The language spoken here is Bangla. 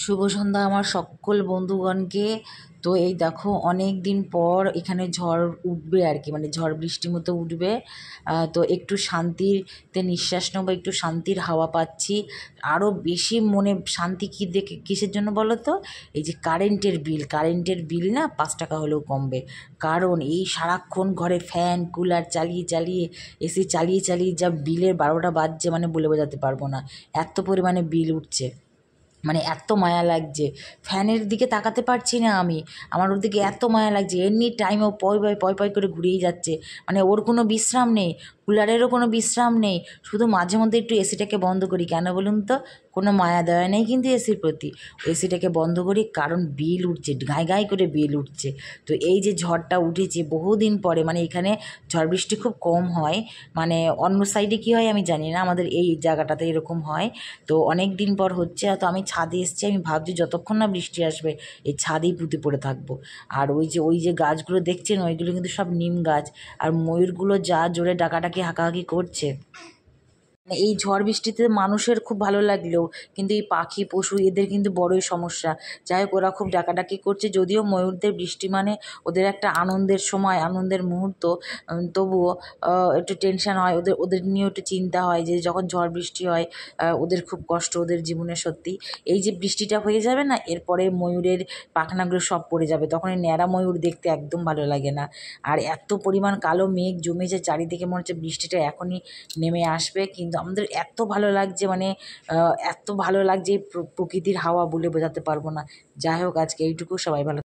শুভ সন্ধ্যা আমার সকল বন্ধুগণকে। তো এই দেখো অনেক দিন পর এখানে ঝড় উঠবে আর কি, মানে ঝড় বৃষ্টির মতো উঠবে। তো একটু শান্তিতে নিঃশ্বাস নেবো, একটু শান্তির হাওয়া পাচ্ছি। আরও বেশি মনে শান্তি কী দেখে, কিসের জন্য বলো তো? এই যে কারেন্টের বিল না 5 টাকা হলেও কমবে। কারণ এই সারাক্ষণ ঘরে ফ্যান কুলার চালিয়ে চালিয়ে, এসি চালিয়ে চালিয়ে যা বিলের 12টা বাজছে, মানে বলে বোঝাতে পারবো না। এত পরিমাণে বিল উঠছে, মানে এত মায়া লাগছে। ফ্যানের দিকে তাকাতে পারছি না আমি, আমার ওর দিকে এত মায়া লাগছে। এনি টাইম ও পয় পয় করে ঘুরেই যাচ্ছে, মানে ওর কোনো বিশ্রাম নেই, কুলারেরও কোনো বিশ্রাম নেই। শুধু মাঝে মধ্যে একটু এসিটাকে বন্ধ করি, কেন বলুন তো? কোনো মায়া দয়া নেই কিন্তু এসির প্রতি। এসিটাকে বন্ধ করি কারণ বিল উঠছে, গায়ে গায়ে করে বিল উঠছে। তো এই যে ঝড়টা উঠেছে বহুদিন পরে, মানে এখানে ঝড় বৃষ্টি খুব কম হয়, মানে অন্য সাইডে কী হয় আমি জানি না, আমাদের এই জায়গাটাতে এরকম হয়। তো অনেক দিন পর হচ্ছে, তো আমি ছাদে এসেছি, আমি ভাবছি যতক্ষণ না বৃষ্টি আসবে এই ছাদেই পুঁতে পড়ে থাকবো। আর ওই যে গাছগুলো দেখছেন, ওইগুলো কিন্তু সব নিম গাছ। আর ময়ূরগুলো যা জোরে ডাকাডাকি হাঁকাহাঁকি করছে, মানে এই ঝড় বৃষ্টিতে মানুষের খুব ভালো লাগলেও কিন্তু এই পাখি পশু এদের কিন্তু বড়ই সমস্যা। যাই হোক, ওরা খুব ডাকাডাকি করছে, যদিও ময়ূরদের বৃষ্টি মানে ওদের একটা আনন্দের সময়, আনন্দের মুহূর্ত। তবুও একটু টেনশন হয়, ওদের ওদের নিয়েও একটু চিন্তা হয় যে যখন ঝড় বৃষ্টি হয় ওদের খুব কষ্ট, ওদের জীবনে সত্যি। এই যে বৃষ্টিটা হয়ে যাবে না, এরপরে ময়ূরের পাখনাগুলো সব পড়ে যাবে, তখন এই ন্যাড়া ময়ূর দেখতে একদম ভালো লাগে না। আর এত পরিমাণ কালো মেঘ জমেছে চারিদিকে, মনে হচ্ছে বৃষ্টিটা এখনই নেমে আসবে। কিন্তু আমাদের এত ভালো লাগছে, মানে এত ভালো লাগছে এই প্রকৃতির হাওয়া, বলে বোঝাতে পারবো না। যাই হোক, আজকে এইটুকু, সবাই ভালো।